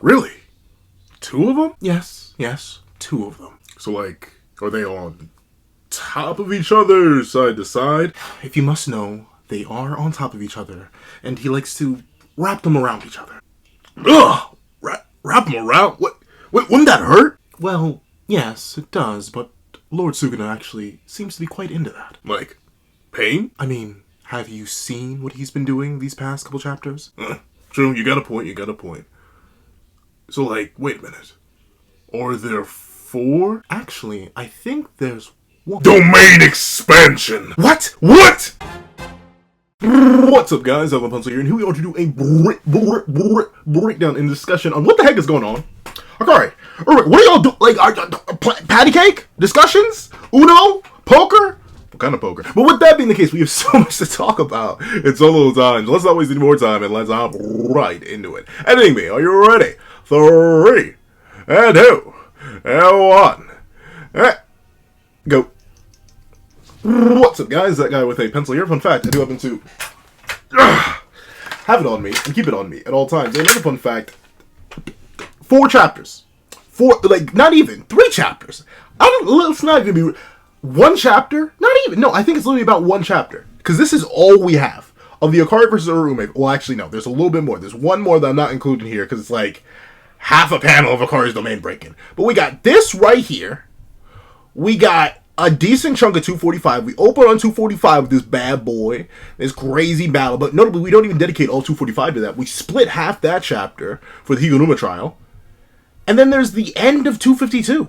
Really? 2 of them? Yes, 2 of them. So, like, are they on top of each other, side to side? If you must know, they are on top of each other, and he likes to wrap them around each other. Ugh! Wrap them around? What? Wouldn't that hurt? Well, yes, it does, but Lord Suguna actually seems to be quite into that. Like, pain? I mean, have you seen what he's been doing these past couple chapters? True, you got a point. So, like, wait a minute. Are there 4? Actually, I think there's 1. Domain expansion! What? What's up, guys? I'm Pencil here, and here we are to do a breakdown and discussion on what the heck is going on. Hakari, what do y'all do? Like, patty cake? Discussions? Uno? Poker? What kind of poker? But with that being the case, we have so much to talk about in solo time. Let's not waste any more time, and let's hop right into it. Editing me, are you ready? 3, and 2, and 1. Go. What's up, guys? That guy with a pencil here. Fun fact, I do happen to have it on me and keep it on me at all times. And another fun fact, 4 chapters. 4, like, not even 3 chapters. Let's not even be 1 chapter. Not even. No, I think it's literally about 1 chapter. Because this is all we have of the Hakari versus Uraume. Well, actually, no. There's a little bit more. There's 1 more that I'm not including here because it's like half a panel of Hakari's domain breaking. But we got this right here. We got a decent chunk of 245. We open on 245 with this bad boy, this crazy battle. But notably, we don't even dedicate all 245 to that. We split half that chapter for the Higuruma trial. And then there's the end of 252.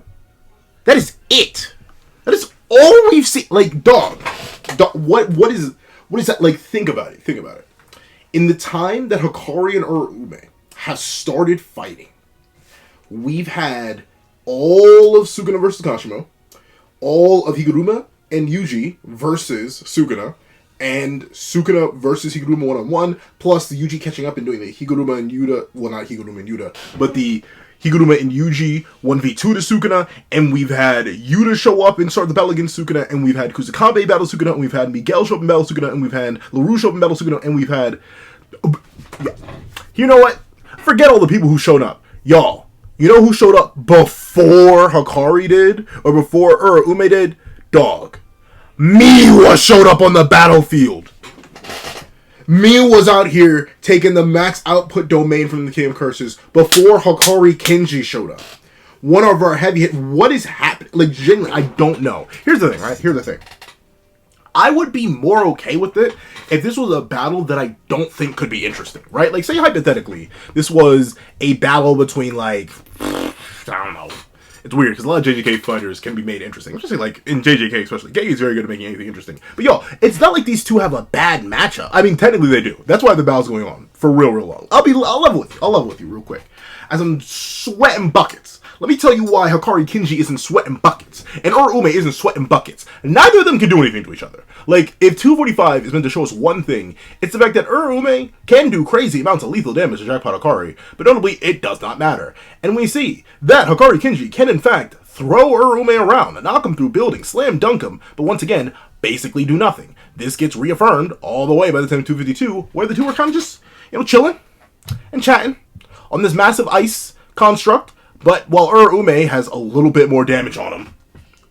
That is it. That is all we've seen. Like, dog what is that? Like, think about it. In the time that Hakari and Uraume have started fighting, we've had all of Suguna versus Kashimo, all of Higuruma and Yuji versus Suguna, and Suguna versus Higuruma 1-on-1, plus the Yuji catching up and doing the Higuruma and Yuta, well, not Higuruma and Yuta, but the Higuruma and Yuji 1v2 to Suguna, and we've had Yuta show up and start the battle against Suguna, and we've had Kusakabe battle Suguna, and we've had Miguel show up and battle Suguna, and we've had LaRue show up and battle Suguna, and we've had... You know what? Forget all the people who showed up. Y'all, you know who showed up before Hakari did? Or before Uraume did? Dog. Miwa showed up on the battlefield. Miwa was out here taking the max output domain from the King of Curses before Hakari Kenji showed up. One of our heavy hit. What is happening? Like, genuinely, I don't know. Here's the thing, right? Here's the thing. I would be more okay with it if this was a battle that I don't think could be interesting, right? Like, say hypothetically, this was a battle between, like, I don't know. It's weird, because a lot of JJK fighters can be made interesting. Especially, like, in JJK especially. Gege is very good at making anything interesting. But, yo, it's not like these two have a bad matchup. I mean, technically they do. That's why the battle's going on. For real long. I'll level with you real quick. As I'm sweating buckets. Let me tell you why Hakari Kenji isn't sweating buckets. And Uraume isn't sweating buckets. Neither of them can do anything to each other. Like, if 245 is meant to show us one thing, it's the fact that Uraume can do crazy amounts of lethal damage to Jackpot Hakari, but notably, it does not matter. And we see that Hakari Kenji can, in fact, throw Uraume around, knock him through buildings, slam dunk him, but once again, basically do nothing. This gets reaffirmed all the way by the time of 252, where the two are kind of just, chilling and chatting on this massive ice construct. But while Uraume has a little bit more damage on him,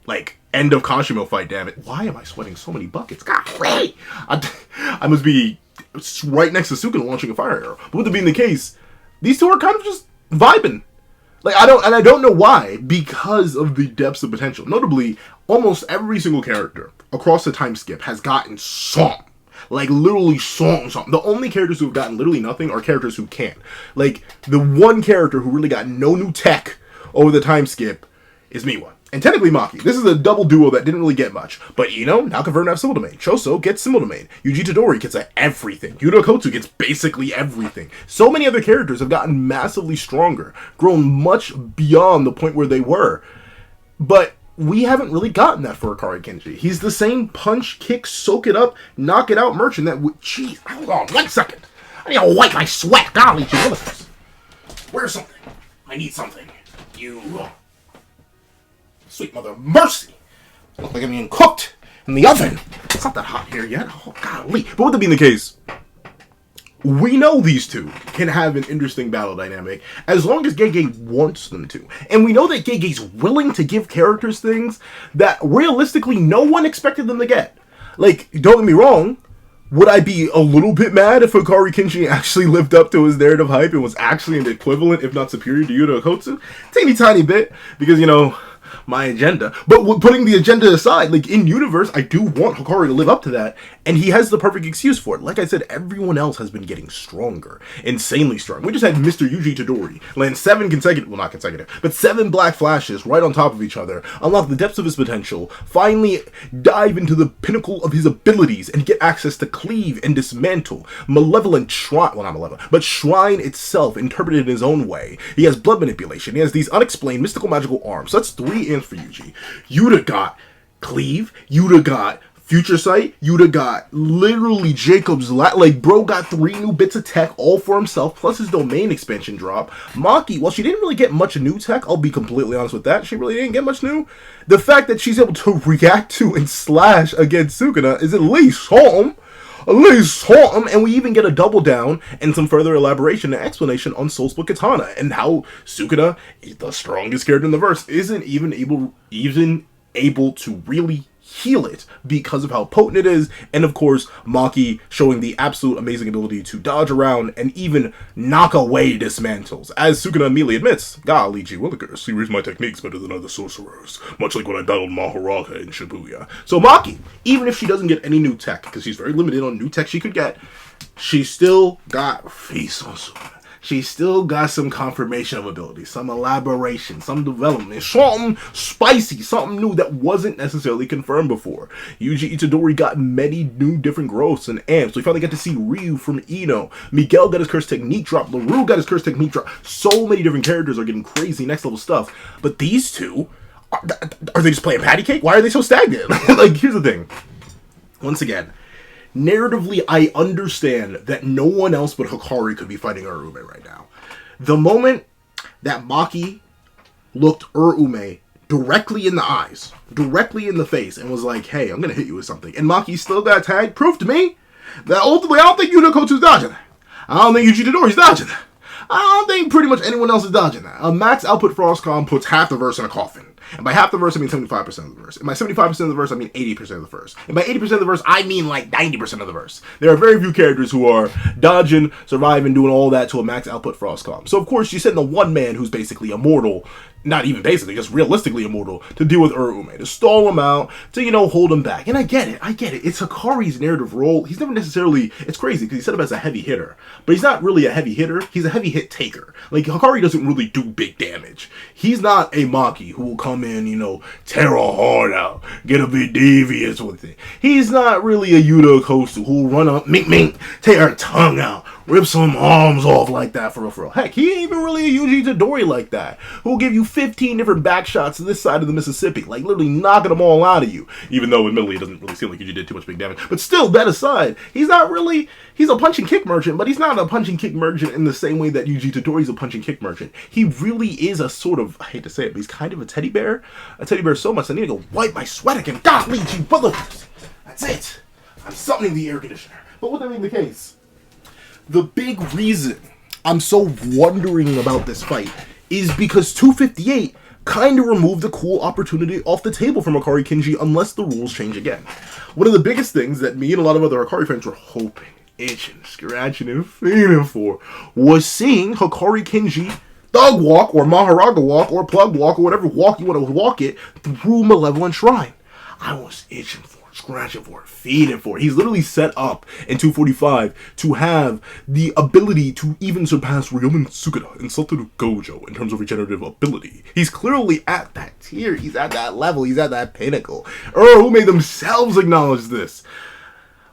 like end of Kashimo fight, damn it. Why am I sweating so many buckets? Golly! I must be right next to Suguna launching a fire arrow. But with it being the case, these two are kind of just vibing. Like, I don't know why, because of the depths of potential. Notably, almost every single character across the time skip has gotten some. Like, literally something. The only characters who have gotten literally nothing are characters who can't. Like, the one character who really got no new tech over the time skip is Miwa. And technically Maki. This is a double duo that didn't really get much. But, now confirmed to have Symbol Domain. Choso gets Symbol Domain. Yuji Tadori gets everything. Yuta Kotsu gets basically everything. So many other characters have gotten massively stronger. Grown much beyond the point where they were. But we haven't really gotten that for Hakari Kenji. He's the same punch, kick, soak it up, knock it out merchant that jeez, hold on 1 second. I need to wipe my sweat. Golly, Jesus. Where's something? I need something. You sweet mother of mercy. I look like I'm being cooked in the oven. It's not that hot here yet. Oh, golly. But with it being the case, We know these two can have an interesting battle dynamic as long as Gege wants them to. And we know that Gege's willing to give characters things that realistically no one expected them to get. Like, don't get me wrong, would I be a little bit mad if Hakari Kenshi actually lived up to his narrative hype and was actually an equivalent, if not superior, to Yuta Okkotsu? Teeny tiny bit, because, you know, my agenda. But putting the agenda aside, like, in universe, I do want Hakari to live up to that, and he has the perfect excuse for it. Like I said, everyone else has been getting stronger. Insanely strong. We just had Mr. Yuji Tadori land 7 consecutive, well, not consecutive, but 7 black flashes right on top of each other, unlock the depths of his potential, finally dive into the pinnacle of his abilities, and get access to cleave and dismantle. Malevolent Shrine, well, not Malevolent, but Shrine itself, interpreted in his own way. He has blood manipulation. He has these unexplained mystical magical arms. So that's 3 ends for Yuji. Yuta got cleave. Yuta got future sight. Yuta got literally Jacob's like, bro got 3 new bits of tech all for himself, plus his domain expansion drop. Maki, well, she didn't really get much new tech, I'll be completely honest with that. She really didn't get much new. The fact that she's able to react to and slash against Sukuna is at least something. And we even get a double down and some further elaboration and explanation on Soul Split Katana and how Sukuna, the strongest character in the verse, isn't even able to really heal it because of how potent it is, and of course Maki showing the absolute amazing ability to dodge around and even knock away dismantles. As Sukuna immediately admits, golly gee willikers, he reads my techniques better than other sorcerers, much like when I battled Mahoraga in Shibuya. So Maki, even if she doesn't get any new tech, because she's very limited on new tech she could get, she still got face on Sukuna. She still got some confirmation of ability, some elaboration, some development, something spicy, something new that wasn't necessarily confirmed before. Yuji Itadori got many new different growths and amps. We finally got to see Ryu from Ino. Miguel got his cursed technique drop. LaRue got his cursed technique drop. So many different characters are getting crazy next level stuff. But these two, are they just playing patty cake? Why are they so stagnant? Like, here's the thing. Once again, narratively, I understand that no one else but Hakari could be fighting Uraume right now. The moment that Maki looked Uraume directly in the eyes, directly in the face, and was like, hey, I'm going to hit you with something, and Maki still got tagged, proof to me that ultimately I don't think Yuta Okkotsu's dodging that. I don't think Yuji Tadori's dodging that. I don't think pretty much anyone else is dodging that. A max output Frostcom puts half the verse in a coffin. And by half the verse, I mean 75% of the verse. And by 75% of the verse, I mean 80% of the verse. And by 80% of the verse, I mean like 90% of the verse. There are very few characters who are dodging, surviving, doing all that to a max output Frostcom. So of course, you send the one man who's basically immortal, not even basically, just realistically immortal, to deal with Uraume, to stall him out, to, you know, hold him back. And I get it. It's Hakari's narrative role. He's never necessarily, it's crazy because he's set up as a heavy hitter, but he's not really a heavy hitter. He's a heavy hit taker. Like, Hakari doesn't really do big damage. He's not a Maki who will come in, you know, tear a heart out, get a bit devious with it. He's not really a Yuta Okkotsu who will run up, mink, tear her tongue out, rip some arms off like that for real. Heck, he ain't even really a Yuji Tadori like that, who'll give you 15 different back shots to this side of the Mississippi, like literally knocking them all out of you. Even though admittedly it doesn't really seem like Yuji did too much big damage. But still, that aside, he's a punch and kick merchant, but he's not a punch and kick merchant in the same way that Yuji Tadori's a punch and kick merchant. He really is a sort of, I hate to say it, but he's kind of a teddy bear. A teddy bear so much I need to go wipe my sweat again. Golly gee willikers. That's it. I'm summoning the air conditioner. But with that being the case, the big reason I'm so wondering about this fight is because 258 kind of removed the cool opportunity off the table from Hakari Kenji unless the rules change again. One of the biggest things that me and a lot of other Hakari fans were hoping, itching, scratching, and feeling for was seeing Hakari Kenji thug walk or Mahoraga walk or plug walk or whatever walk you want to walk it through Malevolent Shrine. I was itching for it, scratching for it, feeding for it. He's literally set up in 245 to have the ability to even surpass Ryomen Sukuna and Satoru Gojo in terms of regenerative ability. He's clearly at that tier. He's at that level. He's at that pinnacle. Who themselves acknowledge this?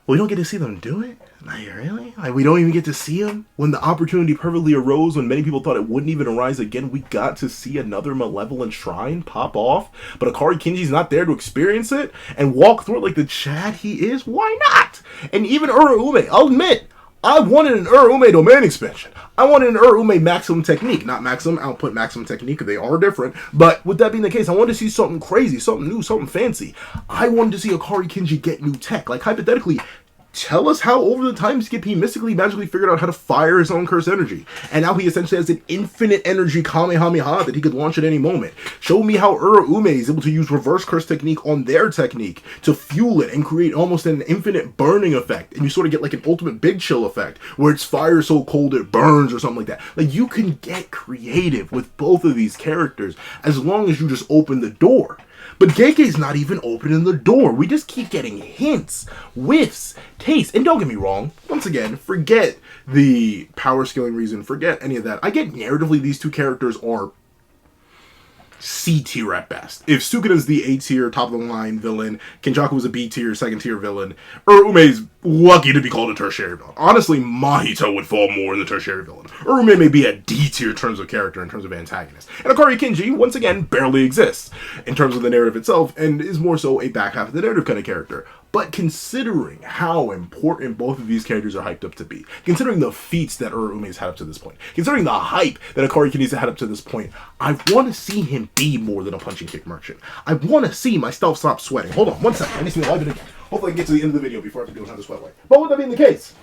Well, we don't get to see them do it? Like, really? Like, we don't even get to see him? When the opportunity perfectly arose, when many people thought it wouldn't even arise again, we got to see another Malevolent Shrine pop off, but Hakari Kenji's not there to experience it and walk through it like the Chad he is? Why not? And even Uraume, I'll admit, I wanted an Uraume domain expansion. I wanted an Uraume maximum technique, not maximum output, maximum technique, they are different. But with that being the case, I wanted to see something crazy, something new, something fancy. I wanted to see Hakari Kenji get new tech. Like, hypothetically, tell us how over the time skip he mystically magically figured out how to fire his own cursed energy. And now he essentially has an infinite energy Kamehameha that he could launch at any moment. Show me how Uraume is able to use reverse curse technique on their technique to fuel it and create almost an infinite burning effect. And you sort of get like an ultimate big chill effect where it's fire so cold it burns or something like that. Like, you can get creative with both of these characters as long as you just open the door. But Gege's not even opening the door. We just keep getting hints, whiffs, tastes. And don't get me wrong, once again, forget the power scaling reason, forget any of that. I get narratively these two characters are C tier at best. If Sukuna's the A tier, top of the line villain, Kenjaku was a B tier, second tier villain, Uraume's lucky to be called a tertiary villain. Honestly, Mahito would fall more in the tertiary villain. Uraume may be a D tier in terms of character, in terms of antagonist. And Hakari Kinji, once again, barely exists in terms of the narrative itself, and is more so a back half of the narrative kind of character. But considering how important both of these characters are hyped up to be, considering the feats that Uraume's had up to this point, considering the hype that Hakari Kinji's had up to this point, I want to see him be more than a punching kick merchant. I want to see myself stop sweating. Hold on, one second. I need to see me live it again. Hopefully I can get to the end of the video before I have to do another sweat wipe. But with that being the case,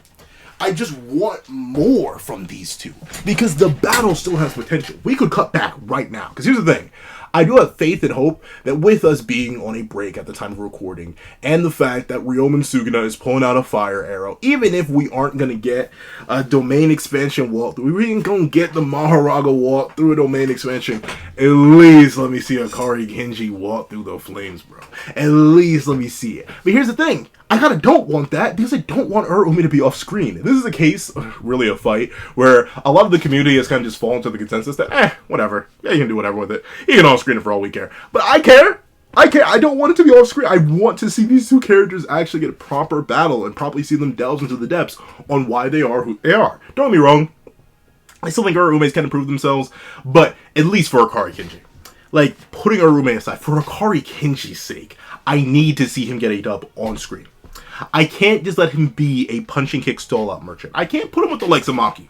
I just want more from these two, because the battle still has potential. We could cut back right now, because here's the thing. I do have faith and hope that with us being on a break at the time of recording, and the fact that Ryoma Suguna is pulling out a fire arrow, even if we aren't going to get a domain expansion walkthrough, we ain't going to get the Maharaga walk through a domain expansion, at least let me see Hakari Genji walk through the flames, bro. At least let me see it. But here's the thing. I kinda don't want that, because I don't want Uraume to be off screen. This is a case, really a fight, where a lot of the community has kind of just fallen to the consensus that, whatever. Yeah, you can do whatever with it. You can off screen it for all we care. But I care! I care! I don't want it to be off screen. I want to see these two characters actually get a proper battle and probably see them delve into the depths on why they are who they are. Don't get me wrong. I still think Uraume's can improve themselves, but at least for Hakari Kinji. Like, putting Uraume aside, for Hakari Kinji's sake, I need to see him get a dub on screen. I can't just let him be a punching kick stall-out merchant. I can't put him with the likes of Maki.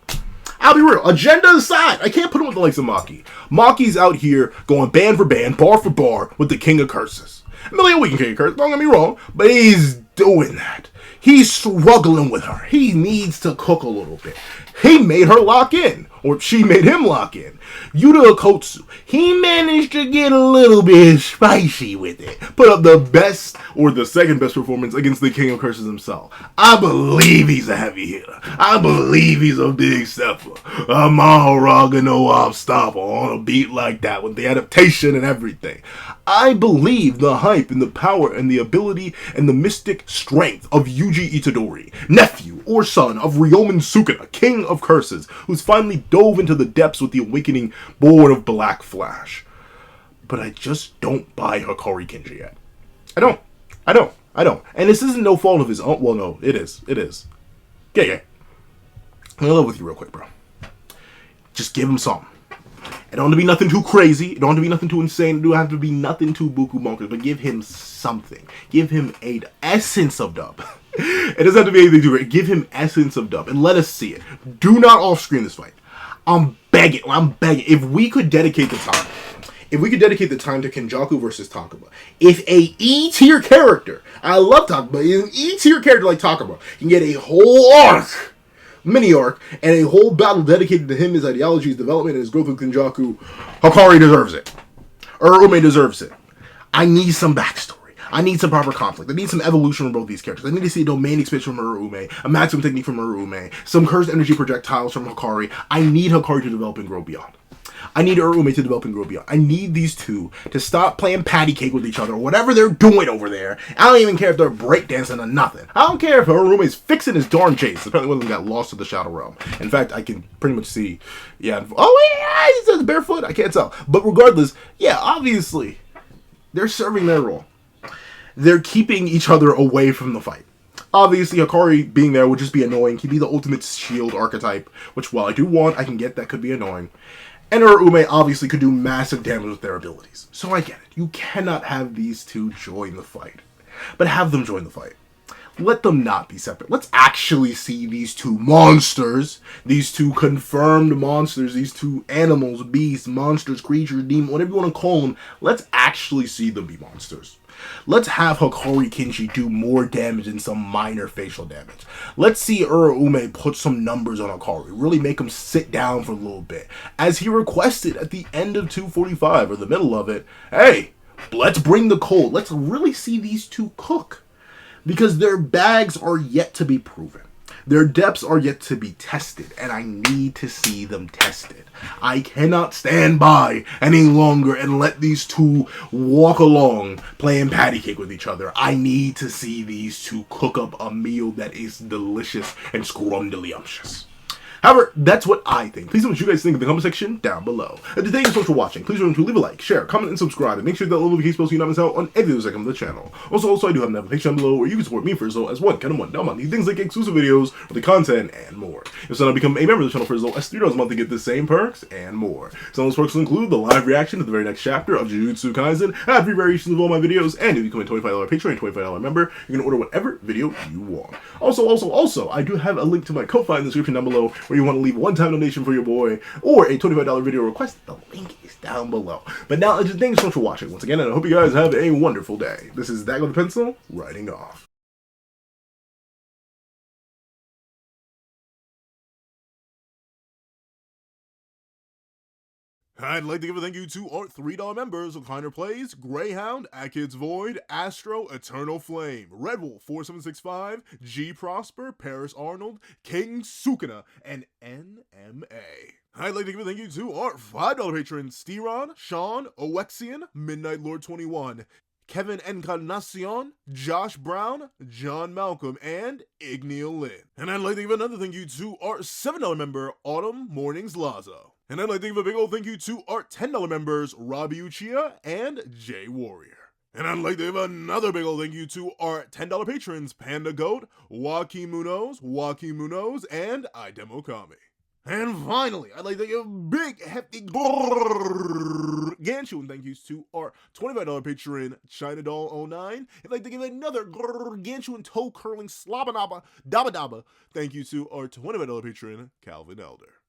I'll be real. Agenda aside, I can't put him with the likes of Maki. Maki's out here going band for band, bar for bar with the King of Curses. Million Weekend King of Curses, don't get me wrong, but he's doing that. He's struggling with her. He needs to cook a little bit. He made her lock in, or she made him lock in. Yuta Okotsu, he managed to get a little bit spicy with it. Put up the best, or the second best performance against the King of Curses himself. I believe he's a heavy hitter. I believe he's a big stepper. A Maharaga no obstacle on a beat like that with the adaptation and everything. I believe the hype and the power and the ability and the mystic strength of Yuji Itadori, nephew or son of Ryoma Sukuna, King of Curses, who's finally dove into the depths with the awakening board of Black Flash. But I just don't buy Hakari Kinji yet. I don't. And this isn't no fault of his own. Well, no, it is. Yeah. I'm in love with you real quick, bro. Just give him something. It don't have to be nothing too crazy. It don't have to be nothing too insane. It don't have to be nothing too buku bonkers. But give him something. Give him a essence of dub. It doesn't have to be anything too great. Give him essence of dub and let us see it. Do not off-screen this fight. I'm begging. If we could dedicate the time. If we could dedicate the time to Kenjaku versus Takuma. If a E-tier character, I love Takuma, an E-tier character like Takuma can get a whole arc, mini arc, and a whole battle dedicated to him, his ideology, his development, and his growth with Kenjaku, Hakari deserves it. Uraume deserves it. I need some backstory. I need some proper conflict. I need some evolution from both these characters. I need to see a domain expansion from Uraume, a maximum technique from Uraume, some cursed energy projectiles from Hakari. I need Hakari to develop and grow beyond. I need Uraume to develop and grow beyond. I need these two to stop playing patty cake with each other, or whatever they're doing over there. I don't even care if they're breakdancing or nothing. I don't care if Uraume's fixing his darn chase. Apparently one of them got lost to the Shadow Realm. In fact, I can pretty much see, he says barefoot? I can't tell. But regardless, yeah, obviously, they're serving their role. They're keeping each other away from the fight. Obviously, Hakari being there would just be annoying. He'd be the ultimate shield archetype, which while I do want, I can get that could be annoying. And Uraume obviously could do massive damage with their abilities. So I get it. You cannot have these two join the fight. But have them join the fight. let them not be separate. Let's actually see these two monsters, these two confirmed monsters, these two animals, beasts, monsters, creatures, demons, whatever you want to call them. Let's actually see them be monsters. Let's have Hakari Kinshi do more damage than some minor facial damage. Let's see Uraume put some numbers on Hakari, really make him sit down for a little bit. As he requested at the end of 245, or the middle of it, hey, let's bring the cold. Let's really see these two cook. Because their bags are yet to be proven. Their depths are yet to be tested, and I need to see them tested. I cannot stand by any longer and let these two walk along playing patty cake with each other. I need to see these two cook up a meal that is delicious and scrumdiddlyumptious. However, that's what I think. Please tell me what you guys think in the comment section down below. And thank you so much for watching. Please remember to leave a like, share, comment, and subscribe. And make sure that little notification bell so you don't miss out on any videos that come to the channel. Also, I do have an application down below where you can support me for as low as $1 down month. Things like exclusive videos, the content, and more. If so, now become a member of the channel for as low as $3 a month to get the same perks and more. Some of those perks will include the live reaction to the very next chapter of Jujutsu Kaisen, free variations of all my videos, and if you become a $25 Patreon and $25 member, you can order whatever video you want. Also, I do have a link to my Ko-Fi in the description down below where you want to leave a one-time donation for your boy or a $25 video request. The link is down below. But now, just thank you so much for watching once again, and I hope you guys have a wonderful day. This is Dag with the Pencil, writing off. I'd like to give a thank you to our $3 members of Kleiner Plays, Greyhound, Akids Void, Astro, Eternal Flame, Red Wolf 4765, G Prosper, Paris Arnold, King Sukuna, and NMA. I'd like to give a thank you to our $5 patrons, Steron, Sean, Owexian, Midnight Lord 21, Kevin Encarnacion, Josh Brown, John Malcolm, and Igneal Lynn. And I'd like to give another thank you to our $7 member, Autumn Mornings Lazo. And I'd like to give a big old thank you to our $10 members, Robbie Uchiha and Jay Warrior. And I'd like to give another big old thank you to our $10 patrons, Panda Goat, Joaquin Munoz, and Idemokami. And finally, I'd like to give a big, hefty gargantuan thank yous to our $25 patron, China Doll 09. I'd like to give another gargantuan toe-curling slobba-nabba dabba-dabba thank you to our $25 patron, Calvin Elder.